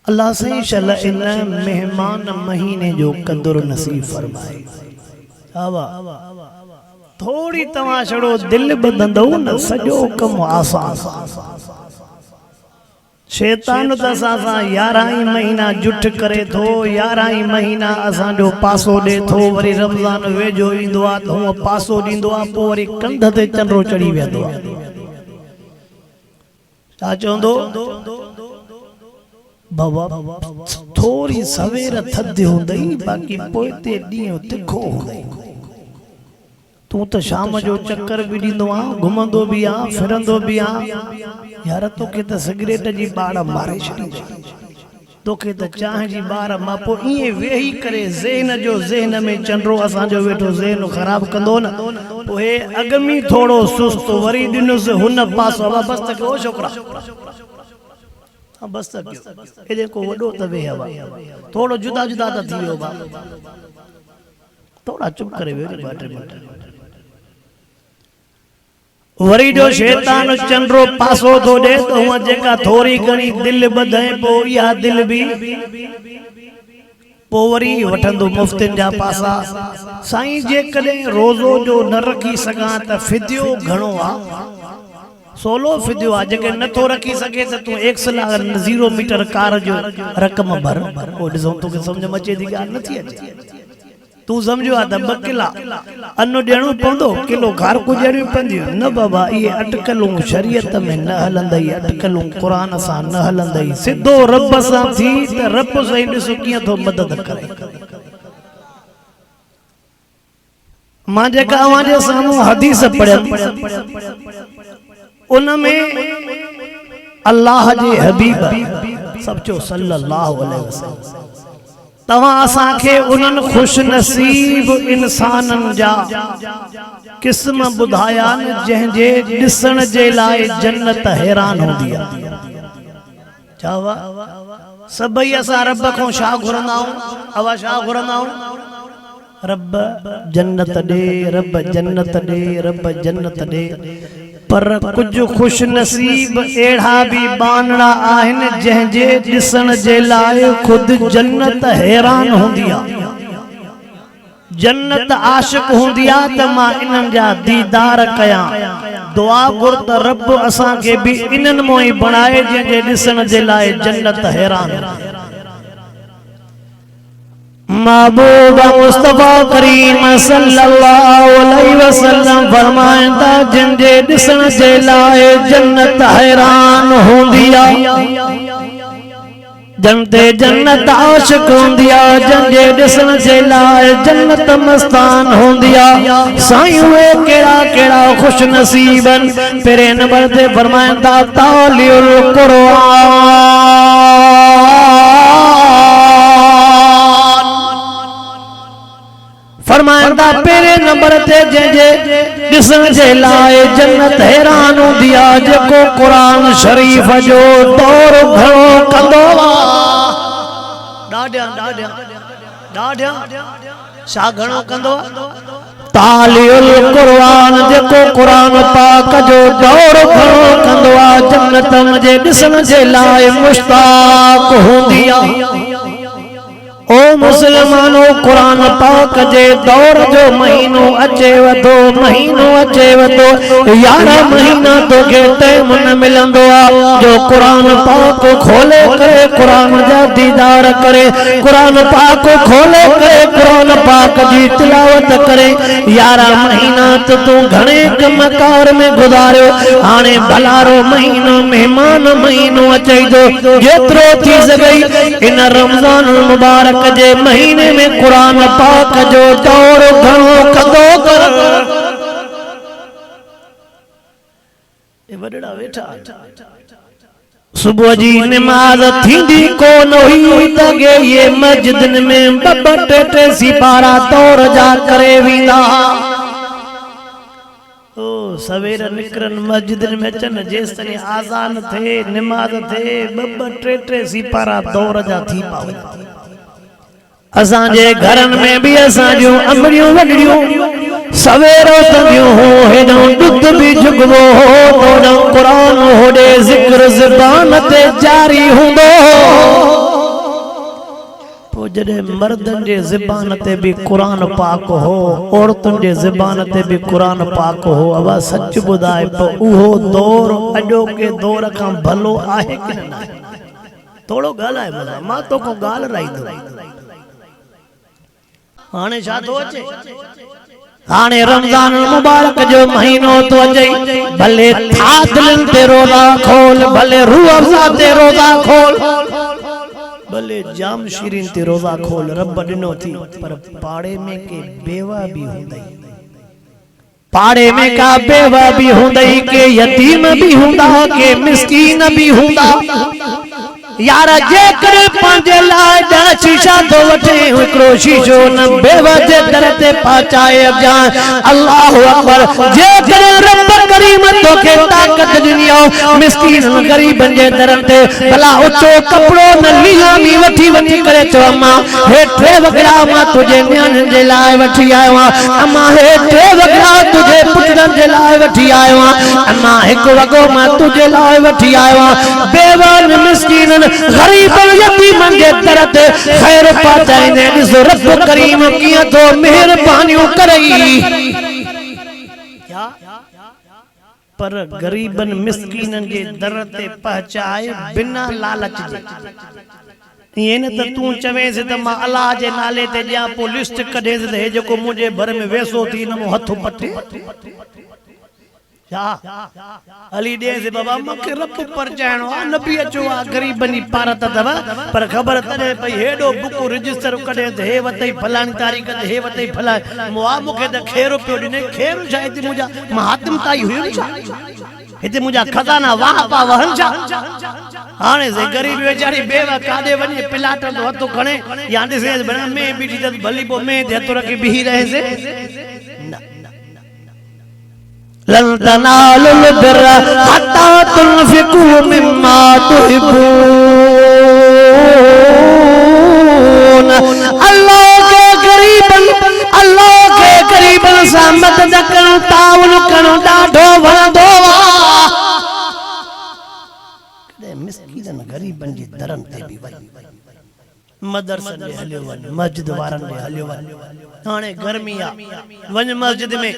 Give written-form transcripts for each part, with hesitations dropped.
अल्लाह से शल इन मेहमान महीने जो कदुर नसीब फरमाए। आवा थोड़ी तवा छड़ो दिल बदंदो न सजो कम आसान। शैतान त असां 11 महीना जुठ करे थो, 11 महीना असां जो पासो दे थो, वरी रमज़ान वेझो ईंदो आ त हूं पासो ॾींदो आ, पोइ वरी कंध ते चंडो चढ़ी वेंदो आ। छा चवंदो बाबा थोड़ी सवेर थधि हूंदई, बाक़ी पोइ ते ॾींहुं तिखो हूंदई। तू तो शाम जो चक्कर भी ॾींदो आ, घुमंदो भी आ, फिरंदो भी आ। यार तोखे त सिगरेट जी बाड़ मारे छॾी, तोखे त चांहि जी बाड़ मां पोइ ईअं वेही करे ज़हन जो ज़हन में चंडो असांजो वेठो ज़हन ख़राब कंदो न, पोइ अॻमी थोड़ो सुस्त वरी ॾिनुसि हुन पासो। बस त कयो छोकिरा, बस त कयो, हेॾे को वॾो त वेह हवा, थोड़ो जुदा जुदा त थी वियो बा, थोड़ा चुप करे वेही 2-3 मिनट। वरी जो शैतान चंडो पासो थो ॾे त हूअ जेका थोरी घणी दिल ॿधे पोइ इहा दिल बि पोइ वरी वठंदो मुफ़्तिन जा पासा। साईं जेकॾहिं रोज़ो जो न रखी सघां त फिदियो घणो आ, 16 फिदियो आ। जेके नथो रखी सघे त तूं 1.0 मीटर कार जो रक़म भर, पोइ ॾिसो तोखे सम्झ में अचे थी ॻाल्हि नथी अचे। तू समझो आ त 2 किला अन्न ॾियणो पवंदो, किलो खारकू ॾियणियूं पवंदियूं न बाबा। इहे अटकलूं शरीयत में न हलंदई, अटकलूं क़ुरान सां न हलंदई। सिधो रब सां थी त रब साईं ॾिसो कीअं थो मदद करे। मां जेका अवां जे साम्हूं हदीस पढ़ियमि उन में अल्लाह जे हबीब सचो सल्लल्लाहु अलैहि वसल्लम तवा असां के उनन खुश नसीब इंसानन जा किस्म बुधाया न जंहिंजे ॾिसण जे लाइ जन्नत हैरान हूंदी आहे। चावा सभई असां रब को छा घुरंदा आहियूं, अवा छा घुरंदा आहियूं? रब जन्नत दे, रब जन्नत दे, रब जन्नत दे। पर कुछ खुश नसीब एड़ा भी बानड़ा आहिन जंहिंजे ॾिसण जे लाइ खुद जन्नत हैरान हूंदी आ। जन्नत आशिक हूंदी आ त मां इन्हनि जा दीदार कयां। दुआ घुर त रब असां के भी इन्हनि मों ही बणाए जंहिंजे ॾिसण जे लाइ जन्नत हैरान। महबूबा मुस्तफा करीम सल्लल्लाहु अलैहि वसल्लम फरमाइंदा जिनजे ॾिसण जे लाइ जन्नत हैरान हूंदी आ, जंहिंते जन्नत आशिक हूंदी आ, जंहिंजे ॾिसण जे लाइ जन्नत मस्तान हूंदी आ। साईं उहे कहिड़ा कहिड़ा खुश नसीबन पहिरें नंबर ते फरमाइंदा तालियुल क़ुरान। फरमाइंदा पहिरें नंबर ते जंहिंजे ॾिसण जे लाइ जन्नत हैरान हूंदी आ, जेको क़ुरान शरीफ़ जो दौर घणो कंदो आ। ॾाढा ॾाढा ॾाढा छा घणो कंदो आ? तालियुल क़ुरान, जेको क़ुरान पाक जो दौर घणो कंदो आ, जन्नत जे ॾिसण जे लाइ मुश्ताक हूंदी आ। ओ मुसलमानो कुरान पाक जे दौर जो महीनो अचे वधो, महीनो अचे वधो। 11 महीना तो के टाइम न मिलंदो आ जो कुरान पाक खोले करे कुरान जा दीदार करे, कुरान पाक खोले करे कुरान पाक जी तिलावत करे। 11 महीना तो तू घणे कमकार में गुजारियो। हाणे भलारो महीनो मेहमान महीनो अचे जो जेतिरो थी सके इन रमजान मुबारक जे महीने में कुरान पाक जो दौर घणो कंदो कर। वॾड़ा वेठा सुबह जी नमाज थींदी कोन हुई तगे ये मस्जिदन में 2-2 सिपारा दौर जा करे वेंदा। ओ सवेर निकरन मस्जिदन में अचन जेसि आज़ान थे नमाज थे 2-2 सिपारा दौर जा थी पावे। असांजे घरन में भी असांजूं अमड़ियूं वगड़ियूं सवेरो तंदियूं हो, हेॾो ॾुध भी झुगवो हो, होॾो क़ुरान होॾे ज़िक्र ज़बान ते जारी हूंदो। जॾहिं मर्दन जे ज़बान ते भी कुरान पाक हो, औरतुन जे ज़बान ते भी कुरान पाक हो। अब सच बुधाए तो उहो दौर अॼोके दौर खां भलो आहे कि न आहे? थोड़ो ॻाल्हाए मज़ा, मां तो को ॻाल्हि राईंदो। हाणे छा थो अचे? हाणे रमज़ान मुबारक जो महीनो तो अचे, भले थादलन ते रोज़ा खोल, भले रूह अफ़ज़ा ते रोज़ा खोल, भले जाम शीरीन ते रोज़ा खोल, रब ॾिनो थी, पर पाड़े में के बेवा भी हुंदई, पाड़े में का बेवा भी हुंदई, के यतीम भी हुंदा, के मिस्कीन भी हुंदा। यार जेकर पंहिंजे लाइ 10 शीशा तो वठे, हिकिड़ो शीशो न बेवा जे दर ते पहुचाए अॻियां। अल्लाह अकबर। जेकर रब करीम तोखे ताक़त ॾिनी मिस्कीन ग़रीबन जे दर ते भला उचो कपड़ो न लीलामी वठी वञी करे चो अम्मा हे 3 वॻड़ा मां तुंहिंजे नियाणनि जे लाइ वठी आयो आहियां, अम्मा हे 3 वॻड़ा तुंहिंजे पुटनि जे लाइ वठी आयो आहियां, अम्मा 1 वॻो मां तुंहिंजे लाइ वठी आयो आहियां। बेवान मिस्कीन गरीब यतीमन जे दर ते खैर पहुचाईंदे ॾिसो रब करीम कीअं तो मेहरबानियूं करई। पर गरीबन मिस्कीनन जे दर ते पहुचाए बिना लालच जे। ये न त तू चवेस त मां अल्लाह जे नाले ते ॾियां, पोइ लिस्ट कढेस त हे जेको मुंहिंजे भर में वेसो थी न मूं हथ पटे अली दे से बाबा मूंखे रब पर चाइणो आहे, नबी अचो आहे, गरीबनी पारत अथव, पर ख़बर तॾहिं पई हेॾो बुक रजिस्टर कढे त हे वतई फलाणी तारीख़ ते हे वतई फलाणी, मूंखे त खेर पियो ॾिने। खेर छा हिते मुंहिंजा महात्म ताई हुयो छा, हिते मुंहिंजा खज़ाना वाह पा वहन छा? हाणे से गरीब वेचारी बेवा काॾे वञे, प्लाट तो हथ खणे या ॾिसे बना में बीठी त भली पो में ते हथ रखी बीही रहे से। लन तनालुल बिर्र हत्ता तुनफिकू मिम्मा तुहिब्बून। अल्लाह के गरीबन सां मदद करणु, ताउन करणु ॾाढो वणंदो आहे। मिस्कीन गरीबन जी दरन ते भी वई, मदरसन में हलियो वञ, मस्जिद वारन में हलियो वञ। हाणे गर्मी आ, वञ मस्जिद में,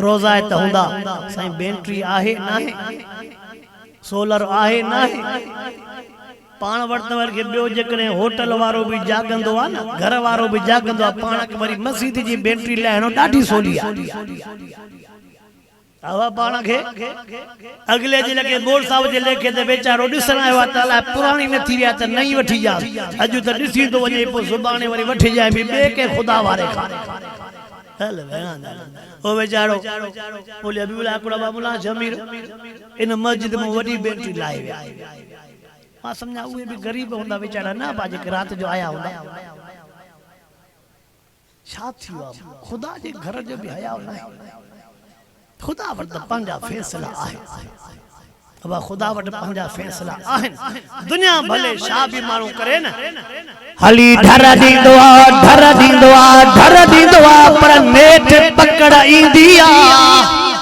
रोज़ा त हूंदा, साईं बैटरी आहे नाहे, सोलर आहे नाहे, पाण वटि वरी ॿियो जेकॾहिं होटल वारो भी जागंदो आहे न, घर वारो भी जागंदो आहे, पाण खे वरी मस्जिद जी बैटरी लाहिणो ॾाढी सोली आहे। हवा पाण खे अगले जे लगे बोल साहब जे लेखे ते वेचारो ॾिसण आयो आहे त अलाए पुराणी न थी विया त नई वठी जा, अॼु त ॾिसी तो वञे पोइ सुभाणे वरी वठी जाए बि ॿिए के ख़ुदा वारे खां। हल ओ वेचारो बोले अबीउल्लाह कुड़ा बाबूला जमीर इन मस्जिद में वॾी बैटरी लाए विया। मां सम्झा उहे भी गरीब हूंदा वेचारा न, बाजे रात जो आया हूंदा। छा थियो आहे? ख़ुदा जे घर जो भी हया न आहे। खुदा वट पंहिंजा फैसला आहे, अब खुदा वट पंहिंजा फैसला आहिनि। दुनिया भले छा भी माण्हू करे न, हली ढर ॾींदो आहे, ढर ॾींदो आहे, ढर ॾींदो आहे, पर नेठ पकड़ ईंदी आहे।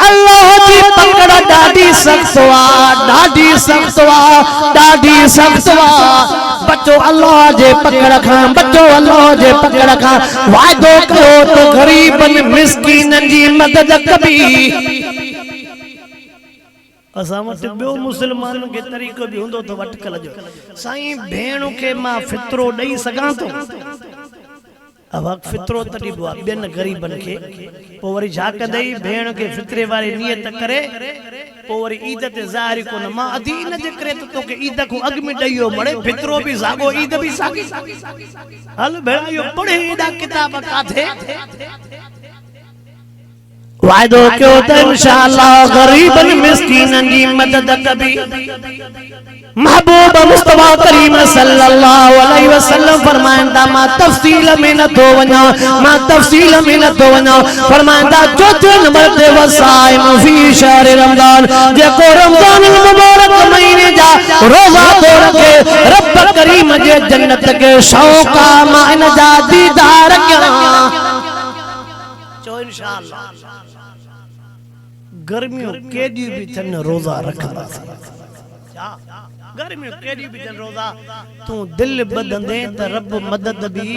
अल्लाह जी पकड़ ॾाढी सख़्त आहे, ॾाढी सख़्त आहे, ॾाढी सख़्त आहे। बचो अल्लाह जे पकड़ खां, बचो अल्लाह जे पकड़ खां। वाइदो कयो तो गरीबन मिस्कीनन जी मदद कबी। असां वटि ॿियो मुस्लमाननि खे तरीक़ो बि हूंदो त वटकल जो, साईं भेण खे मां फितरो ॾेई सघां थो, अब फितरो त ॾिबो आहे ॿियनि गरीबनि खे, पोइ वरी छा कंदई भेण खे फितरे वारी नियत करे, पोइ वरी ईद ते ज़ाहिर कोन मां अधी इन जे करे त तोखे ईद खां अॻु में ॾेई मड़े, फितरो भी साॻो ईद भी साॻी। हल भेण इहो पढ़े एॾा किताब काथे। वाइदो कयो त इंशाअल्लाह गरीबन मिस्कीनन जी मदद कबी। महबूब मुस्तफा करीम सल्लल्लाहु अलैहि वसल्लम फरमाइंदा, मां तफसील में न थो वञा, मां तफसील में न थो वञा, फरमाइंदा चौथे नंबर ते वसाइम फी शहर रमजान, जेको रमजान मुबारक महीने जा रोजा तो रखे, रब करीम जे जन्नत के शौक़ मां इन जा दीदार कयां। चो इंशाअल्लाह गर्मियों केॾी भी थन रोजा रखंदा। घर में केरी भी जन रोजा तू दिल बदंदे त रब मदद भी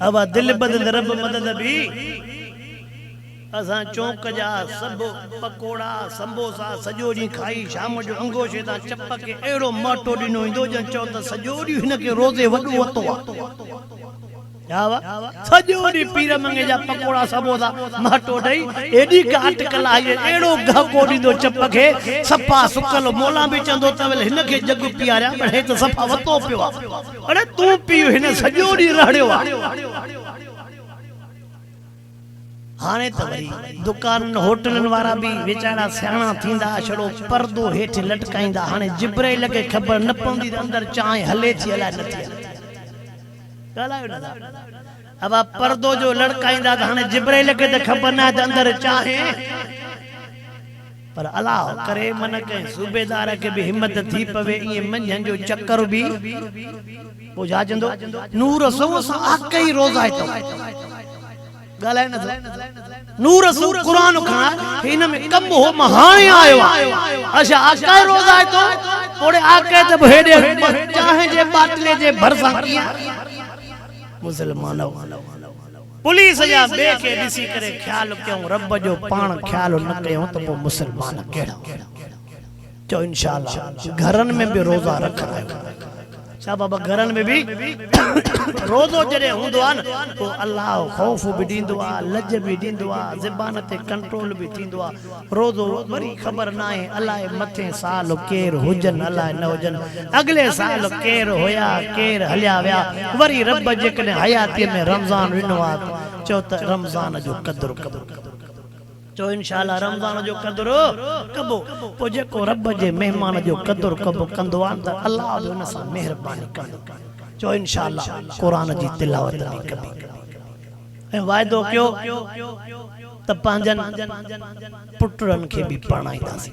अब दिल बदंदे रब मदद भी असा चौक जा सब पकोड़ा समोसा सजो डी खाई शाम जो अंगोशे ता चप के एड़ो माटो दिनो इंदो जन चो त सजो डी हिन के रोजे वडो वतो जावा सजो डी पीर मंगे जा पकोड़ा समोसा माटो दई एडी काट कला ये एड़ो घको दिनो चप के सफा सुकल मोला भी चंदो तवल हिन के जग पियारा बड़े त सफा वतो पियो अरे तू पियो हिन सजो डी रहड़ियो हाने त वरी दुकान होटलन वारा भी वेचारा सियाणा थींदा छड़ो पर्दो हेठ लटकाईंदा हाने जिब्राइल के खबर न पवंदी अंदर चाय हले थी अला न थी गालायो न अब पर्दो जो लटकाईंदा हाने जिब्राइल के त खबर न अंदर चाय पर अल्लाह करे मन के सूबेदार के भी हिम्मत थी पवे ये मंझन जो चक्कर भी हो जाजंदो नूर सो आकई रोजा तो गालाय न नूर सूर कुरान खा इन में कम हो महाने आयो अच्छा आका रोजा तो थोड़े आके जब हेडे चाहे जे बाटले जे भरसा किया मुसलमानो पुलिस जा बे के दिसी करे ख्याल क्यों रब जो पान ख्याल न कयो तो वो मुसलमान केड़ा तो इंशाल्लाह घरन में भी रोजा रखना छा बाबा घरन में भी रोजो जड़े हुंदो आ न तो अल्लाह खौफ भी दींदो आ लज भी दींदो आ ज़बान ते कंट्रोल भी थींदो आ रोजो वरी खबर ना है अल्लाह मथे साल केर हुजन अल्लाह न हुजन अगले साल केर होया केर हलिया वया वरी रब जेकने हयाती में रमजान विनो आ चो त रमजान जो कदर कबो जो इंशाल्लाह रमजान जो कदर कबो पो जेको रब जे मेहमान जो कदर कबो कंदो आ त अल्लाह जो न सा मेहरबानी कंदो जो इंशाल्लाह कुरान जी तिलावत भी कबी ए वायदो क्यों त पांजन पुटरन के भी पढ़ाईदासी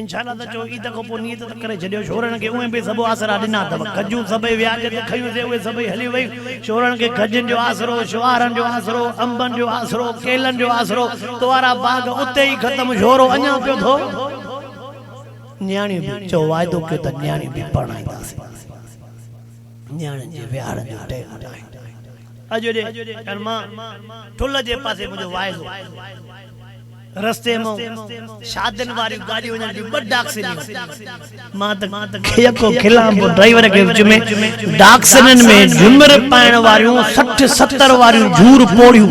इंशाल्लाह त जो ई तको पो नीयत त करे छडियो छोरन के उए भी सब आसरा दिना तब खजू सब व्याज ते खयू से उए सब हली वई छोरन के खजन जो आसरो शुआरन जो आसरो अंबन जो आसरो केलन जो आसरो तोरा बाग उते ही खत्म छोरो अञा पियो थो न्याणी भी चो वायदो के त न्याणी भी पढ़ाईदासी न्याणी जे व्याड़ जो टाइम अजो जे कर्मा ठुल जे पासे मुजो वायदो रस्ते में शादन वाली गाड़ी वजन दी बड़ डाक्सिन मां तक खेको खिलाम ड्राइवर के विच में डाक्सिनन में झुमर पाण वारियूं 60 70 वारियूं झूर पोड़ियूं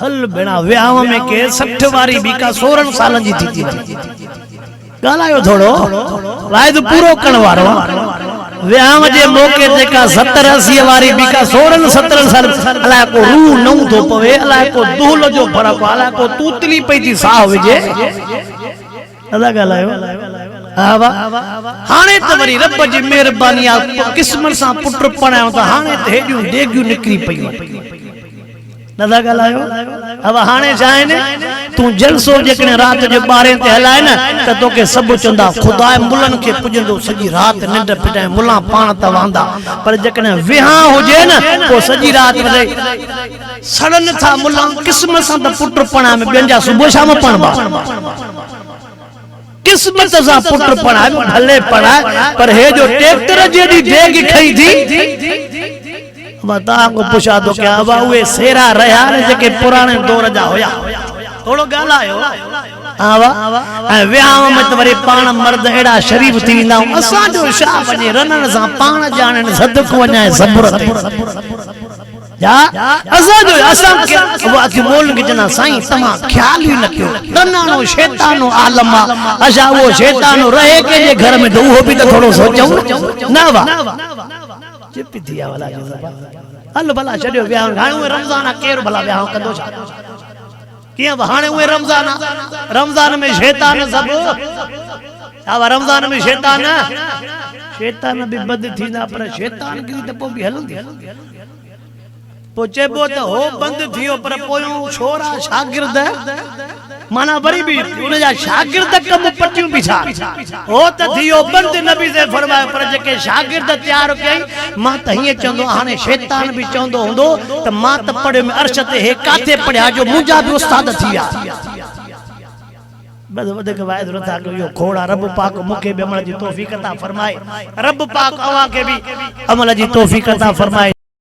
हल बेड़ा व्याह में के 60 वारी भी का 16 साल जी थी गालायो थोड़ो वायदो पूरो करण वारो व्याह जे मौके ते का 70 80 वारी भी का 16 17 साल अला को रू नौ तो पवे अला को दूल जो फरक अला को तूतली पई थी साह विजे अदा गालायो आवा हाने त वरी रब जी मेहरबानी आ किस्मत सा पुत्र पणायो त हाने त हेडियूं देगियूं निकरी पई नदा गालायो अब हाने जाए ने तू जलसो जेकने रात जो 12 ते हलाए न त तोके सब चंदा खुदा मुलन के पुजंदो सजी रात निंड पिटाए मुला पाण त वांदा पर जेकने विहा होजे न तो सजी रात में सड़न था मुला किस्मत सा त पुत्र पणा में बेंजा सुबह शाम पणबा किस्मत सा पुत्र पणा भले पणा पर हे जो ट्रैक्टर जेडी देग खई थी बता को पूछा तो क्या अब वे सेरा रहा ने जेके पुराने दौर जा होया थोड़ो गालायो आवा व्याह में तवरे पाण मर्द एड़ा शरीफ थी ना असा जो शाह वने रनन सा पाण जानन सदक वने सब्र जा असा जो असा के वो के मोल के जना साईं तमा ख्याल ही न क्यों तनानो शैतानो आलम असा वो शैतानो रहे के जे घर में तो वो भी तो थोड़ो सोचो ना वा चिप दिया वाला हल भला छडियो व्याह हाणे रमजान केर भला व्याह कंदो छा किया हाणे उए रमजान में शैतान सब अब रमजान में शैतान भी बद थींदा पर शैतान की त पो भी हलंदी पोचे बो तो हो बंद थियो पर पोयो छोरा शागिर्द माना वरी भी उन जा शागिर्द कम पटियूं बिछा हो त थियो बंद नबी से फरमायो पर जेके शागिर्द तैयार कई मां त हिए चंदो हाने शैतान भी चंदो हुंदो त मां त पढ़े में अर्श ते हे काथे पढ़या जो मुजा भी उस्ताद थिया बस वधे के वायद रथा के यो खोड़ा रब पाक मुके भी अमल जी तौफीक अता फरमाए, रब पाक अवा के भी अमल जी तौफीक अता फरमाए।